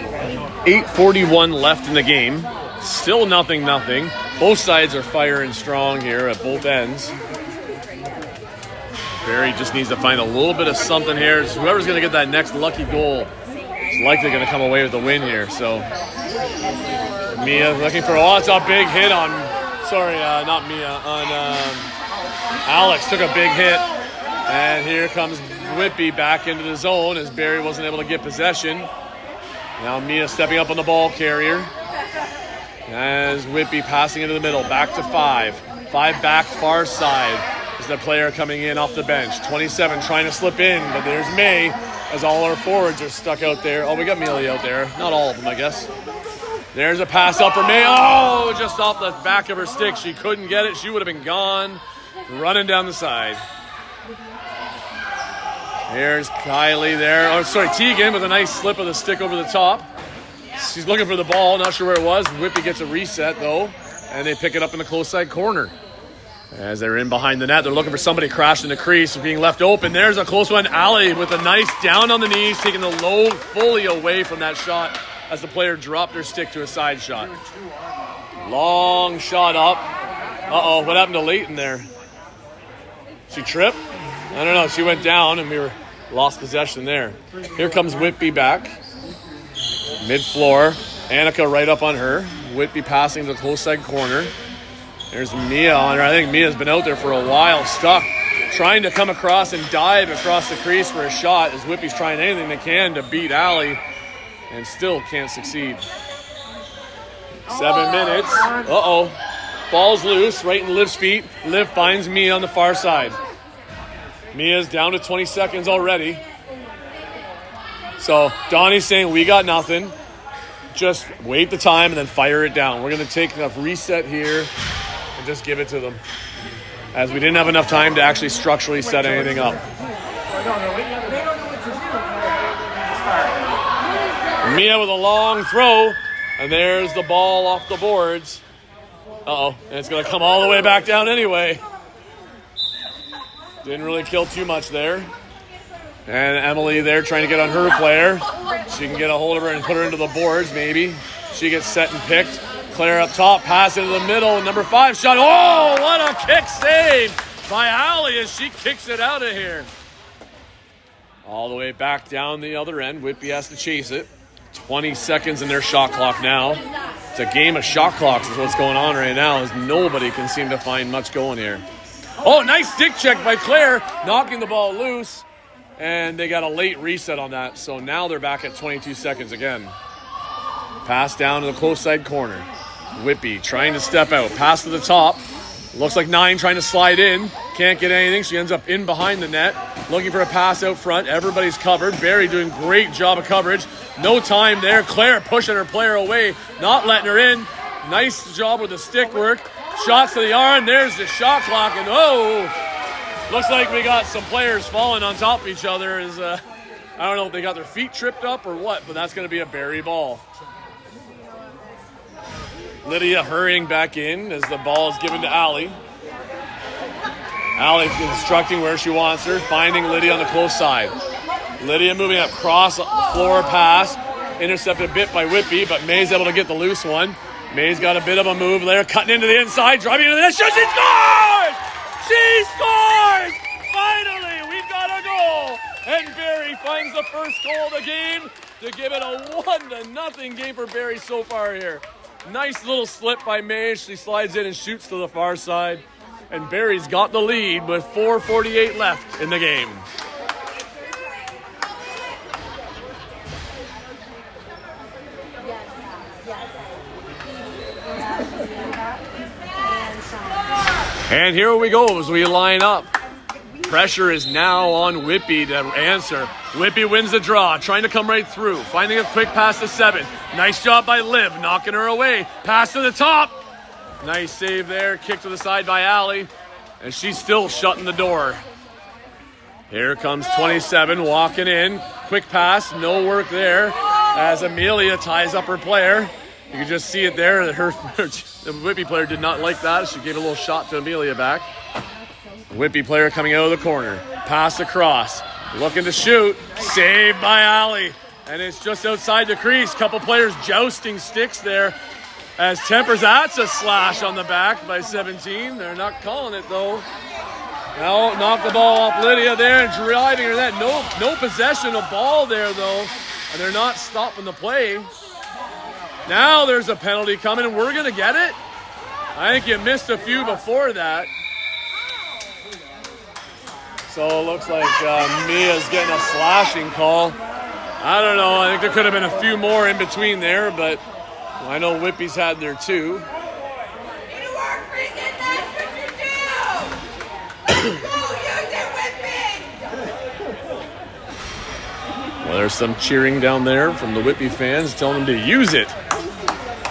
8:41 left in the game. Still nothing. Both sides are firing strong here at both ends. Barrie just needs to find a little bit of something here. Whoever's going to get that next lucky goal is likely going to come away with the win here. So Mia looking for, it's a big hit on, not Mia, on Alex. Took a big hit. And here comes Whitby back into the zone as Barrie wasn't able to get possession. Now Mia stepping up on the ball carrier. As Whitby passing into the middle, back to 5. 5 back far side is the player coming in off the bench. 27 trying to slip in, but there's May as all our forwards are stuck out there. Oh, we got Mealy out there. Not all of them, I guess. There's a pass up for May. Oh, just off the back of her stick. She couldn't get it. She would have been gone. Running down the side. Here's Kylie there. Tegan with a nice slip of the stick over the top. She's looking for the ball. Not sure where it was. Whitby gets a reset, though. And they pick it up in the close side corner. As they're in behind the net, they're looking for somebody crashing the crease, being left open. There's a close one. Allie with a nice down on the knees, taking the load fully away from that shot as the player dropped her stick to a side shot. Long shot up. Uh-oh, what happened to Leighton there? She tripped? I don't know. She went down and we lost possession there. Here comes Whitby back. Mid-floor. Annika right up on her. Whitby passing to the close side corner. There's Mia on her. I think Mia's been out there for a while, stuck, trying to come across and dive across the crease for a shot as Whitby's trying anything they can to beat Allie and still can't succeed. 7 minutes. Uh-oh. Ball's loose right in Liv's feet. Liv finds Mia on the far side. Mia's down to 20 seconds already. So Donnie's saying we got nothing. Just wait the time and then fire it down. We're going to take a reset here and just give it to them, as we didn't have enough time to actually structurally set anything up. Mia with a long throw, and there's the ball off the boards. Uh-oh, and it's going to come all the way back down anyway. Didn't really kill too much there. And Emily there trying to get on her player. She can get a hold of her and put her into the boards, maybe. She gets set and picked. Claire up top, pass into the middle. Number 5 shot. Oh, what a kick save by Allie as she kicks it out of here. All the way back down the other end. Whitby has to chase it. 20 seconds in their shot clock now. It's a game of shot clocks is what's going on right now, as nobody can seem to find much going here. Oh, nice stick check by Claire, knocking the ball loose. And they got a late reset on that, so now they're back at 22 seconds again. Pass down to the close side corner. Whitby trying to step out. Pass to the top. Looks like 9 trying to slide in. Can't get anything. She ends up in behind the net. Looking for a pass out front. Everybody's covered. Barrie doing great job of coverage. No time there. Claire pushing her player away. Not letting her in. Nice job with the stick work. Shots to the arm. There's the shot clock. And looks like we got some players falling on top of each other. I don't know if they got their feet tripped up or what, but that's going to be a Barrie ball. Lydia hurrying back in as the ball is given to Allie. Allie instructing where she wants her, finding Lydia on the close side. Lydia moving up, cross floor pass, intercepted a bit by Whitby, but May's able to get the loose one. May's got a bit of a move there, cutting into the inside, driving into the net, shoots, she scores! She scores! Finally, we've got a goal! And Barrie finds the first goal of the game to give it a 1-0 game for Barrie so far here. Nice little slip by May. She slides in and shoots to the far side. And Barrie's got the lead with 4:48 left in the game. And here we go as we line up. Pressure is now on Whitby to answer. Whitby wins the draw, trying to come right through. Finding a quick pass to 7. Nice job by Liv, knocking her away. Pass to the top. Nice save there. Kick to the side by Allie. And she's still shutting the door. Here comes 27 walking in. Quick pass, no work there. As Amelia ties up her player. You can just see it there. The Whitby player did not like that. She gave a little shot to Amelia back. Whitby player coming out of the corner. Pass across. Looking to shoot. Saved by Allie. And it's just outside the crease. Couple players jousting sticks there. As Tempers, that's a slash on the back by 17. They're not calling it though. Now knock the ball off Lydia there and driving her net. No possession of ball there though. And they're not stopping the play. Now there's a penalty coming and we're going to get it. I think you missed a few before that. So it looks like Mia's getting a slashing call. I don't know. I think there could have been a few more in between there, but I know Whitby's had there too. Well, there's some cheering down there from the Whitby fans telling them to use it.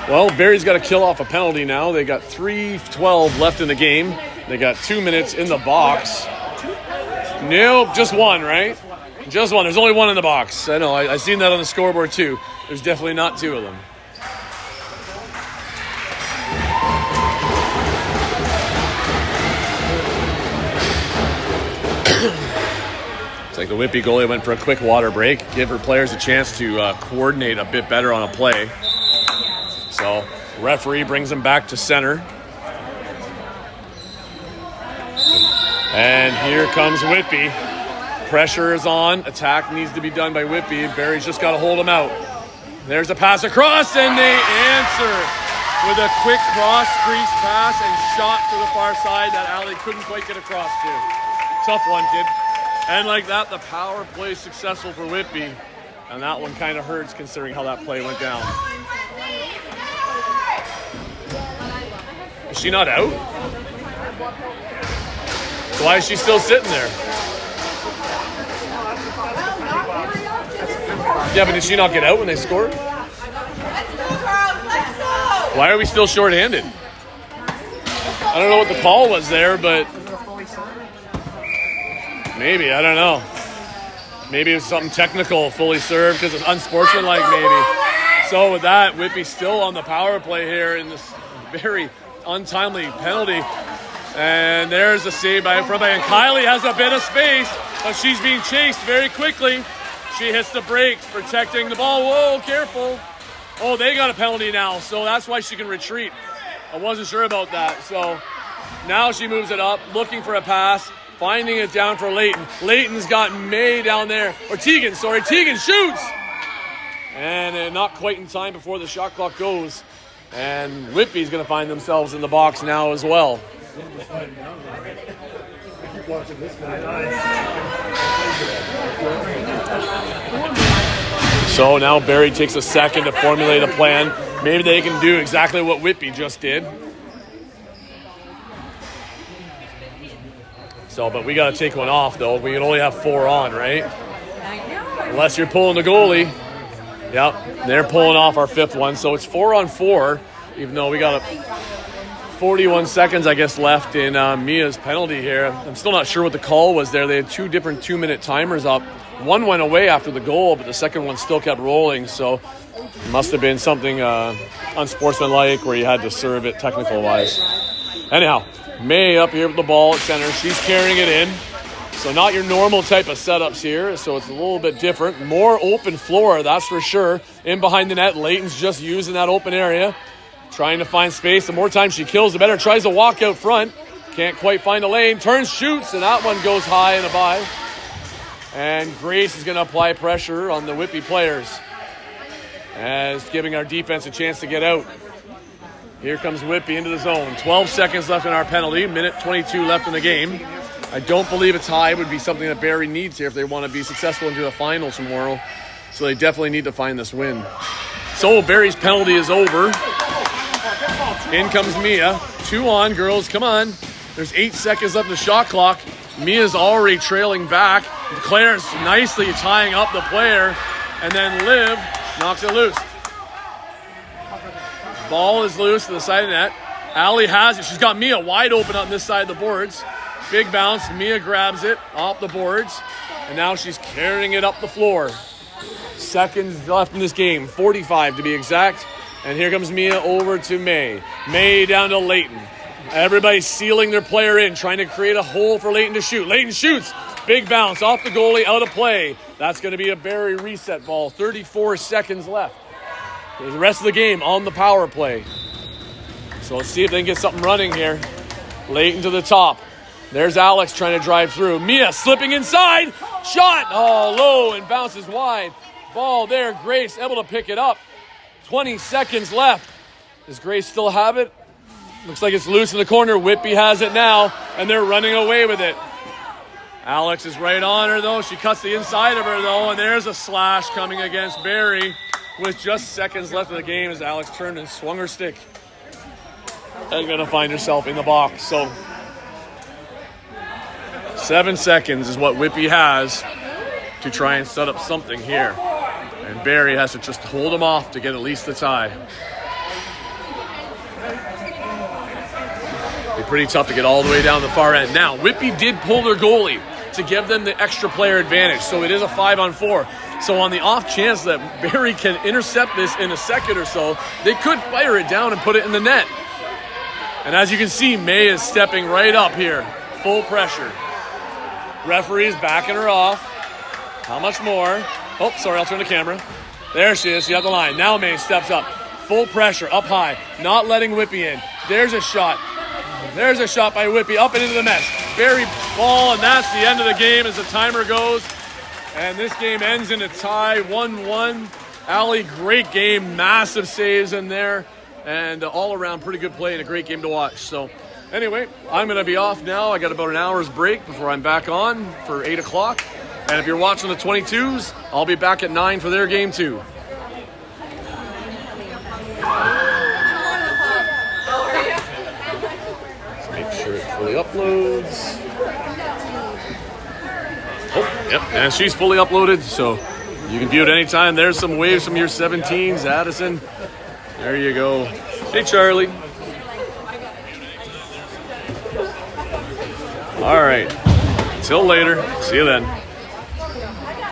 Well, Barrie's got to kill off a penalty now. They got 3:12 left in the game. They got 2 minutes in the box. Nope, just one, right? Just one. There's only one in the box. I know. I seen that on the scoreboard too. There's definitely not 2 of them. It's like the Whitby goalie went for a quick water break, give her players a chance to coordinate a bit better on a play. So referee brings them back to center. And here comes Whitby. Pressure is on. Attack needs to be done by Whitby. Barrie's just got to hold him out. There's a pass across, and they answer with a quick cross crease pass and shot to the far side that Allie couldn't quite get across to. Tough one, kid. And like that, the power play is successful for Whitby. And that one kind of hurts considering how that play went down. Is she not out? Why is she still sitting there? Yeah, but did she not get out when they scored? Why are we still shorthanded? I don't know what the call was there, but maybe, I don't know. Maybe it was something technical, fully served, because it's unsportsmanlike maybe. So with that, Whitby's still on the power play here in this very untimely penalty. And there's a save by Frombe, and Kylie has a bit of space, but she's being chased very quickly. She hits the brakes, protecting the ball. Whoa, careful. Oh, they got a penalty now, so that's why she can retreat. I wasn't sure about that. So now she moves it up, looking for a pass, finding it down for Leighton. Leighton's got May down there, or Tegan, sorry. Tegan shoots! And not quite in time before the shot clock goes. And Whitby's going to find themselves in the box now as well. So now Barrie takes a second to formulate a plan. Maybe they can do exactly what Whitby just did. So, but we got to take one off, though. We can only have 4 on, right? Unless you're pulling the goalie. Yep, they're pulling off our 5th one. So it's 4 on 4, even though we got 41 seconds, I guess, left in Mia's penalty here. I'm still not sure what the call was there. They had 2 different 2-minute timers up. One went away after the goal, but the second one still kept rolling. So it must have been something unsportsmanlike where you had to serve it technical-wise. Anyhow, May up here with the ball at center. She's carrying it in. So not your normal type of setups here. So it's a little bit different. More open floor, that's for sure. In behind the net, Leighton's just using that open area. Trying to find space. The more time she kills, the better. Tries to walk out front. Can't quite find a lane. Turns, shoots, and that one goes high and a by. And Grace is going to apply pressure on the Whitby players as giving our defense a chance to get out. Here comes Whitby into the zone. 12 seconds left in our penalty. Minute 22 left in the game. I don't believe a tie would be something that Barrie needs here if they want to be successful into the finals tomorrow. So they definitely need to find this win. So Barrie's penalty is over. In comes Mia. 2 on, girls. Come on. There's 8 seconds left in the shot clock. Mia's already trailing back. Claire's nicely tying up the player. And then Liv knocks it loose. Ball is loose to the side of the net. Allie has it. She's got Mia wide open on this side of the boards. Big bounce. Mia grabs it off the boards. And now she's carrying it up the floor. Seconds left in this game. 45 to be exact. And here comes Mia over to May. May down to Leighton. Everybody's sealing their player in, trying to create a hole for Leighton to shoot. Leighton shoots. Big bounce off the goalie, out of play. That's going to be a Barrie reset ball. 34 seconds left. There's the rest of the game on the power play. So let's see if they can get something running here. Leighton to the top. There's Alex trying to drive through. Mia slipping inside. Shot. Oh, low and bounces wide. Ball there. Grace able to pick it up. 20 seconds left. Does Grace still have it? Looks like it's loose in the corner. Whitby has it now, and they're running away with it. Alex is right on her, though. She cuts the inside of her, though, and there's a slash coming against Barrie with just seconds left in the game as Alex turned and swung her stick. And going to find herself in the box. So 7 seconds is what Whitby has to try and set up something here. And Barrie has to just hold them off to get at least the tie. Be pretty tough to get all the way down the far end. Now, Whitby did pull their goalie to give them the extra player advantage. So it is a 5-on-4. So on the off chance that Barrie can intercept this in a second or so, they could fire it down and put it in the net. And as you can see, May is stepping right up here. Full pressure. Referee's backing her off. How much more? Oh, sorry, I'll turn the camera. There she is. She's at the line. Now May steps up. Full pressure, up high. Not letting Whitby in. There's a shot. There's a shot by Whitby up and into the mesh. Barrie ball, and that's the end of the game as the timer goes. And this game ends in a tie, 1-1. Allie, great game, massive saves in there, and all around pretty good play and a great game to watch. So anyway, I'm going to be off now. I got about an hour's break before I'm back on for 8 o'clock. And if you're watching the 22s, I'll be back at 9 for their game too. Let's make sure it fully uploads. Oh, yep, and she's fully uploaded, so you can view it anytime. There's some waves from your 17s, Addison. There you go. Hey, Charlie. All right. Until later. See you then.